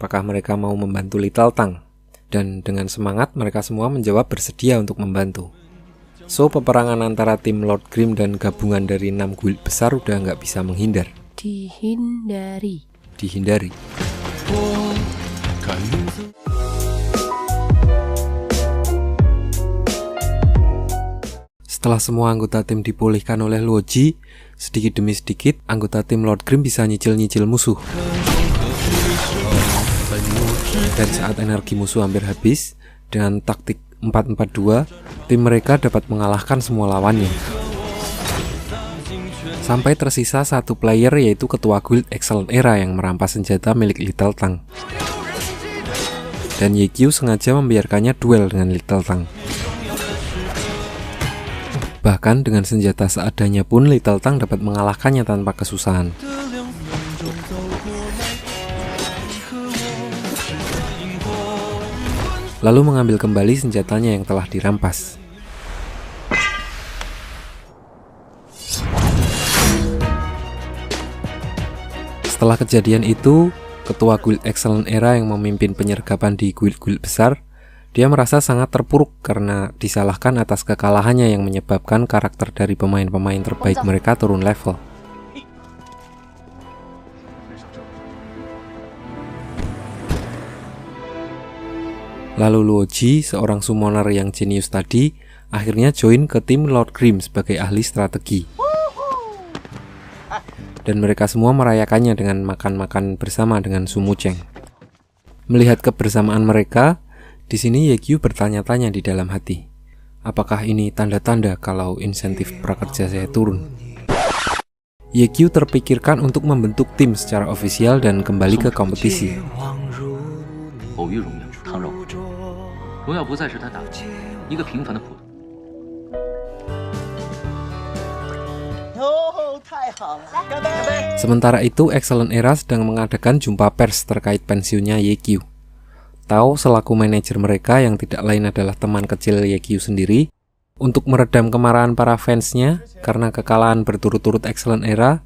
apakah mereka mau membantu Little Tang. Dan dengan semangat mereka semua menjawab bersedia untuk membantu. So, peperangan antara tim Lord Grimm dan gabungan dari 6 guild besar udah nggak bisa menghindar. Dihindari. Setelah semua anggota tim dipulihkan oleh Luoji, sedikit demi sedikit anggota tim Lord Grimm bisa nyicil-nyicil musuh. Dan saat energi musuh hampir habis, dengan taktik 4-4-2, tim mereka dapat mengalahkan semua lawannya. Sampai tersisa satu player, yaitu ketua guild Excellent Era yang merampas senjata milik Little Tang. Dan Yekyu sengaja membiarkannya duel dengan Little Tang. Bahkan dengan senjata seadanya pun Little Tang dapat mengalahkannya tanpa kesusahan. Lalu mengambil kembali senjatanya yang telah dirampas. Setelah kejadian itu, ketua guild Excellent Era yang memimpin penyergapan di guild-guild besar, dia merasa sangat terpuruk karena disalahkan atas kekalahannya yang menyebabkan karakter dari pemain-pemain terbaik mereka turun level. Lalu Luoji, seorang summoner yang jenius tadi, akhirnya join ke tim Lord Grimm sebagai ahli strategi. Dan mereka semua merayakannya dengan makan-makan bersama dengan Sumucheng. Melihat kebersamaan mereka, di sini Yekyu bertanya-tanya di dalam hati, apakah ini tanda-tanda kalau insentif prakerja saya turun? Yekyu terpikirkan untuk membentuk tim secara ofisial dan kembali ke kompetisi. Sementara itu, Excellent Era sedang mengadakan jumpa pers terkait pensiunnya Yekyu. Tao selaku manajer mereka yang tidak lain adalah teman kecil Yekyu sendiri, untuk meredam kemarahan para fansnya karena kekalahan berturut-turut Excellent Era,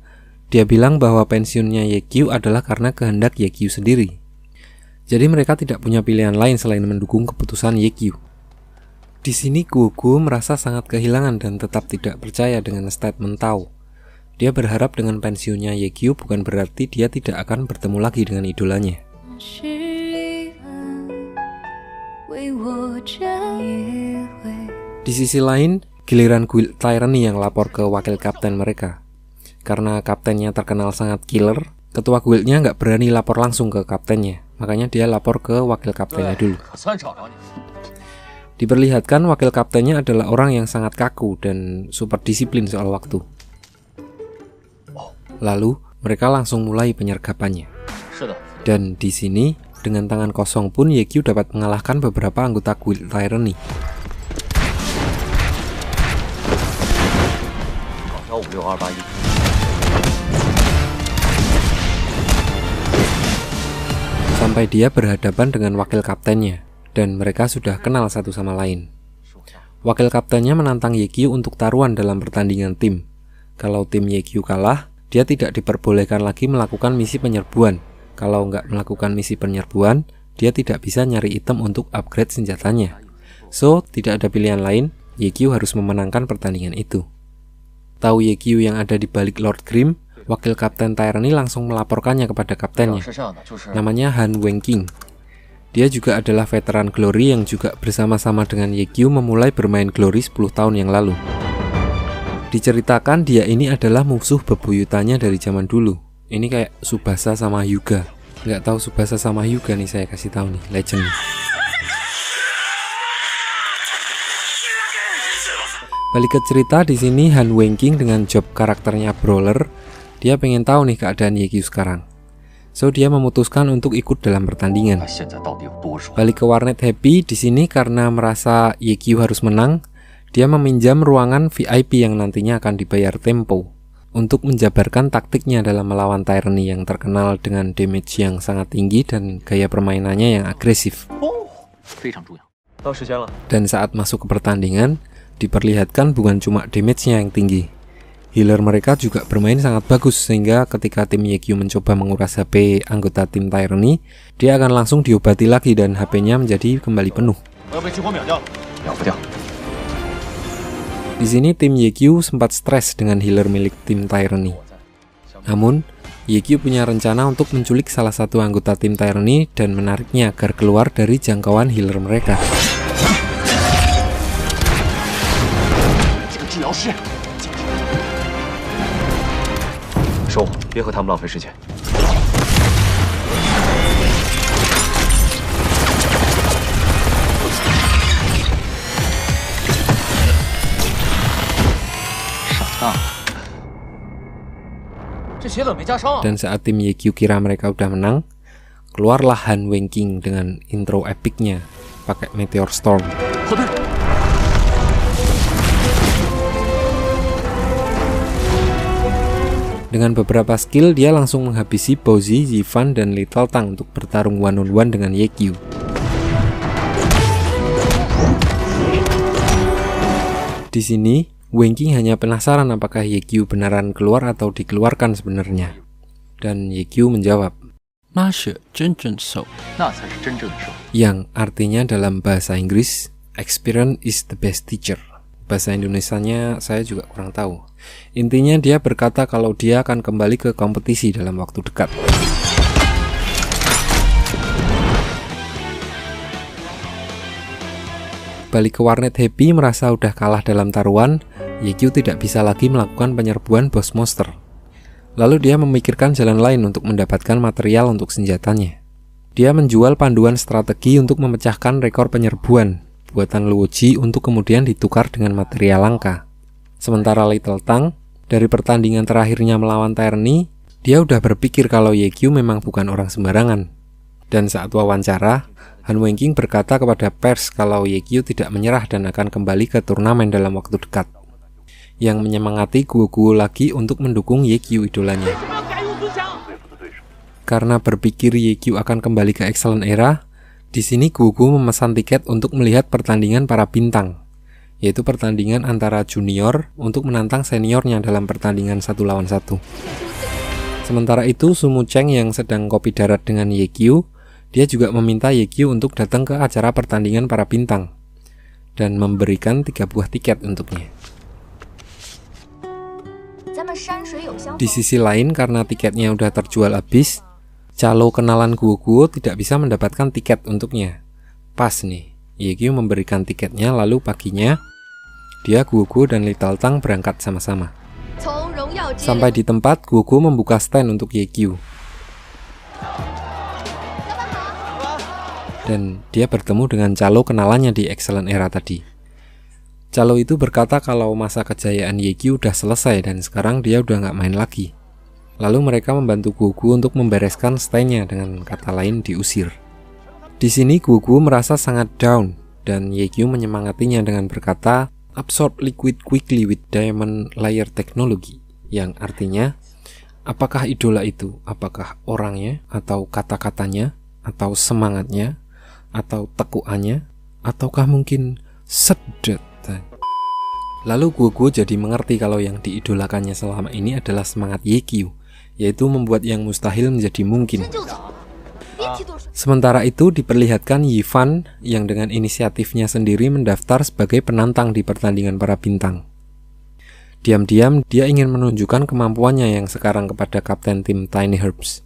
dia bilang bahwa pensiunnya Yekyu adalah karena kehendak Yekyu sendiri. Jadi mereka tidak punya pilihan lain selain mendukung keputusan Yekyu. Di sini Guoguo merasa sangat kehilangan dan tetap tidak percaya dengan statement Tao. Dia berharap dengan pensiunnya Yekyu bukan berarti dia tidak akan bertemu lagi dengan idolanya. Di sisi lain, giliran Guild Tyranny yang lapor ke wakil kapten mereka. Karena kaptennya terkenal sangat killer, ketua guildnya nggak berani lapor langsung ke kaptennya. Makanya dia lapor ke wakil kaptennya dulu. Diperlihatkan wakil kaptennya adalah orang yang sangat kaku dan super disiplin soal waktu. Lalu, mereka langsung mulai penyergapannya. Dan di sini, dengan tangan kosong pun Yekyu dapat mengalahkan beberapa anggota Guild Tyranny. Sampai dia berhadapan dengan wakil kaptennya, dan mereka sudah kenal satu sama lain. Wakil kaptennya menantang Yekyu untuk taruhan dalam pertandingan tim. Kalau tim Yekyu kalah, dia tidak diperbolehkan lagi melakukan misi penyerbuan. Kalau nggak melakukan misi penyerbuan, dia tidak bisa nyari item untuk upgrade senjatanya. So, tidak ada pilihan lain, Yekyu harus memenangkan pertandingan itu. Tahu Yekyu yang ada di balik Lord Grimm, wakil kapten Tyranny langsung melaporkannya kepada kaptennya. Namanya Han Wenqing. Dia juga adalah veteran Glory yang juga bersama-sama dengan Yekyu memulai bermain Glory 10 tahun yang lalu. Diceritakan dia ini adalah musuh bebuyutannya dari zaman dulu. Ini kayak Tsubasa sama Hyuga. Nggak tahu Tsubasa sama Hyuga nih, saya kasih tahu nih, legend. Balik ke cerita, di sini Han Wenqing dengan job karakternya brawler, dia pengen tahu nih keadaan Yekyu sekarang. So dia memutuskan untuk ikut dalam pertandingan. Balik ke warnet Happy, di sini karena merasa Yekyu harus menang, dia meminjam ruangan VIP yang nantinya akan dibayar tempo untuk menjabarkan taktiknya dalam melawan Tyranny yang terkenal dengan damage yang sangat tinggi dan gaya permainannya yang agresif. Dan saat masuk ke pertandingan, diperlihatkan bukan cuma damage-nya yang tinggi. Healer mereka juga bermain sangat bagus, sehingga ketika tim Yekyu mencoba menguras HP anggota tim Tyranny, dia akan langsung diobati lagi dan HP-nya menjadi kembali penuh. Di sini tim Yekyu sempat stres dengan healer milik tim Tyranny. Namun, Yekyu punya rencana untuk menculik salah satu anggota tim Tyranny dan menariknya agar keluar dari jangkauan healer mereka. Dan saat tim Yekyu kira mereka udah menang, keluarlah Han Wenqing dengan intro epicnya pakai Meteor Storm. Dengan beberapa skill, dia langsung menghabisi Bowzi, Yifan, dan Little Tang untuk bertarung one-on-one dengan Yekyu. Di sini, Wenqing hanya penasaran apakah Yekyu beneran keluar atau dikeluarkan sebenarnya. Dan Yekyu menjawab, yang artinya dalam bahasa Inggris, experience is the best teacher. Bahasa Indonesianya saya juga kurang tahu. Intinya dia berkata kalau dia akan kembali ke kompetisi dalam waktu dekat. Balik ke warnet Happy merasa udah kalah dalam taruhan, Yekyu tidak bisa lagi melakukan penyerbuan boss monster. Lalu dia memikirkan jalan lain untuk mendapatkan material untuk senjatanya. Dia menjual panduan strategi untuk memecahkan rekor penyerbuan buatan Luoji untuk kemudian ditukar dengan material langka. Sementara Little Tang, dari pertandingan terakhirnya melawan Tyranny, dia udah berpikir kalau Yekyu memang bukan orang sembarangan. Dan saat wawancara, Han Wenqing berkata kepada pers kalau Yekyu tidak menyerah dan akan kembali ke turnamen dalam waktu dekat, yang menyemangati Guo lagi untuk mendukung Yekyu idolanya. Karena berpikir Yekyu akan kembali ke Excellent Era, di sini Guo memesan tiket untuk melihat pertandingan para bintang, yaitu pertandingan antara junior untuk menantang seniornya dalam pertandingan 1 lawan 1. Sementara itu, Sumu Cheng yang sedang kopi darat dengan Yekyu, dia juga meminta Yekyu untuk datang ke acara pertandingan para bintang dan memberikan 3 buah tiket untuknya. Di sisi lain, karena tiketnya udah terjual habis, calo kenalan Guo tidak bisa mendapatkan tiket untuknya. Pas nih, Yekyu memberikan tiketnya, lalu paginya dia, Guo dan Little Tang berangkat sama-sama. Sampai di tempat, Guo membuka stand untuk Yekyu. Dan dia bertemu dengan calo kenalannya di Excellent Era tadi. Calo itu berkata kalau masa kejayaan Yekyu udah selesai dan sekarang dia udah nggak main lagi. Lalu mereka membantu Guo untuk membereskan stand-nya, dengan kata lain diusir. Di sini Guo merasa sangat down dan Yekyu menyemangatinya dengan berkata, "Absorb liquid quickly with diamond layer technology," yang artinya, apakah idola itu? Apakah orangnya, atau kata-katanya, atau semangatnya, atau tekuannya, ataukah mungkin sedet? Lalu Guo jadi mengerti kalau yang diidolakannya selama ini adalah semangat Yekyu, yaitu membuat yang mustahil menjadi mungkin. Sementara itu diperlihatkan Yifan yang dengan inisiatifnya sendiri mendaftar sebagai penantang di pertandingan para bintang. Diam-diam dia ingin menunjukkan kemampuannya yang sekarang kepada kapten tim Tiny Herbs.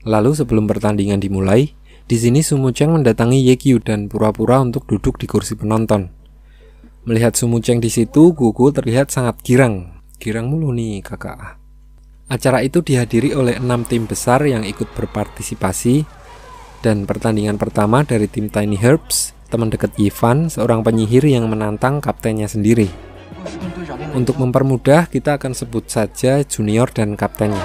Lalu sebelum pertandingan dimulai, di sini Sumu Cheng mendatangi Yekyu dan pura-pura untuk duduk di kursi penonton. Melihat Sumu Cheng di situ, Guo terlihat sangat girang. Girang mulu nih kakak. Acara itu dihadiri oleh 6 tim besar yang ikut berpartisipasi, dan pertandingan pertama dari tim Tiny Herbs, teman dekat Yifan, seorang penyihir yang menantang kaptennya sendiri. Untuk mempermudah, kita akan sebut saja junior dan kaptennya.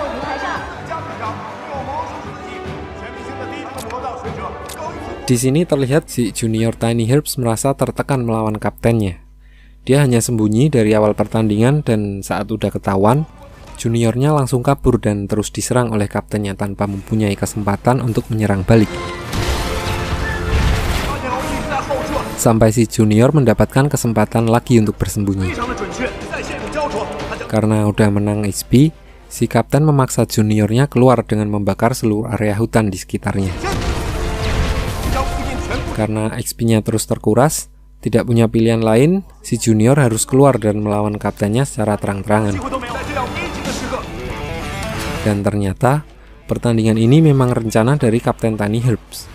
Di sini terlihat si junior Tiny Herbs merasa tertekan melawan kaptennya. Dia hanya sembunyi dari awal pertandingan dan saat udah ketahuan, juniornya langsung kabur dan terus diserang oleh kaptennya tanpa mempunyai kesempatan untuk menyerang balik. Sampai si junior mendapatkan kesempatan lagi untuk bersembunyi. Karena udah menang XP, si kapten memaksa juniornya keluar dengan membakar seluruh area hutan di sekitarnya. Karena XP-nya terus terkuras, tidak punya pilihan lain, si junior harus keluar dan melawan kaptennya secara terang-terangan. Dan ternyata, pertandingan ini memang rencana dari Kapten Tiny Herbs.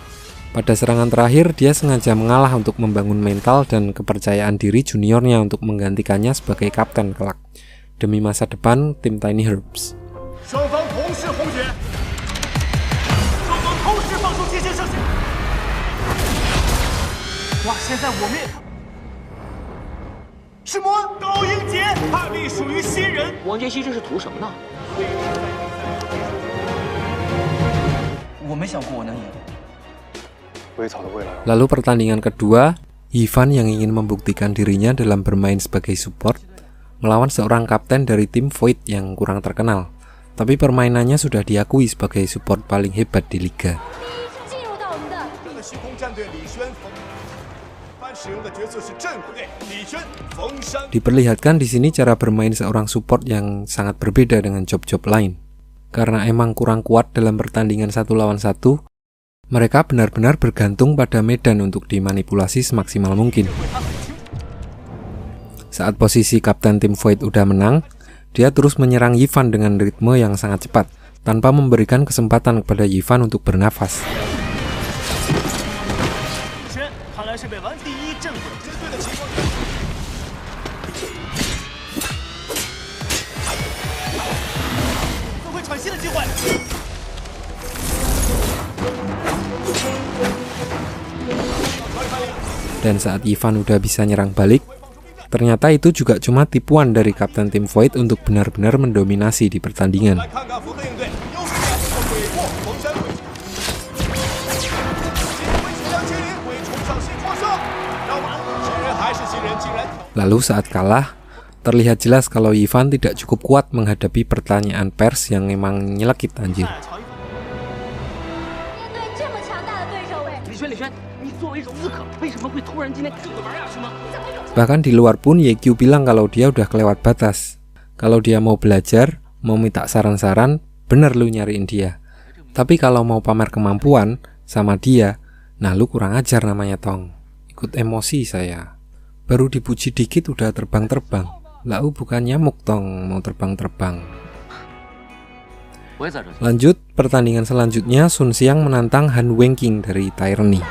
Pada serangan terakhir, dia sengaja mengalah untuk membangun mental dan kepercayaan diri juniornya untuk menggantikannya sebagai kapten kelak, demi masa depan tim Tiny Herbs. Lalu pertandingan kedua, Ivan yang ingin membuktikan dirinya dalam bermain sebagai support melawan seorang kapten dari tim Void yang kurang terkenal, tapi permainannya sudah diakui sebagai support paling hebat di liga. Diperlihatkan di sini cara bermain seorang support yang sangat berbeda dengan job-job lain. Karena emang kurang kuat dalam pertandingan 1 lawan 1, mereka benar-benar bergantung pada medan untuk dimanipulasi semaksimal mungkin. Saat posisi kapten tim Void udah menang, dia terus menyerang Ivan dengan ritme yang sangat cepat, tanpa memberikan kesempatan kepada Ivan untuk bernafas. Dan saat Ivan udah bisa nyerang balik, ternyata itu juga cuma tipuan dari kapten tim Void untuk benar-benar mendominasi di pertandingan. Lalu saat kalah, terlihat jelas kalau Ivan tidak cukup kuat menghadapi pertanyaan pers yang memang nyelekit anjir. Bahkan di luar pun YQ bilang kalau dia udah kelewat batas. Kalau dia mau belajar, mau minta saran-saran, bener lu nyariin dia. Tapi kalau mau pamer kemampuan sama dia, nah lu kurang ajar namanya Tong. Ikut emosi saya. Baru dipuji dikit udah terbang-terbang. Lau bukan nyamuk Tong, mau terbang-terbang. Lanjut, pertandingan selanjutnya Sun Xiang menantang Han Wenqing dari Tyranny.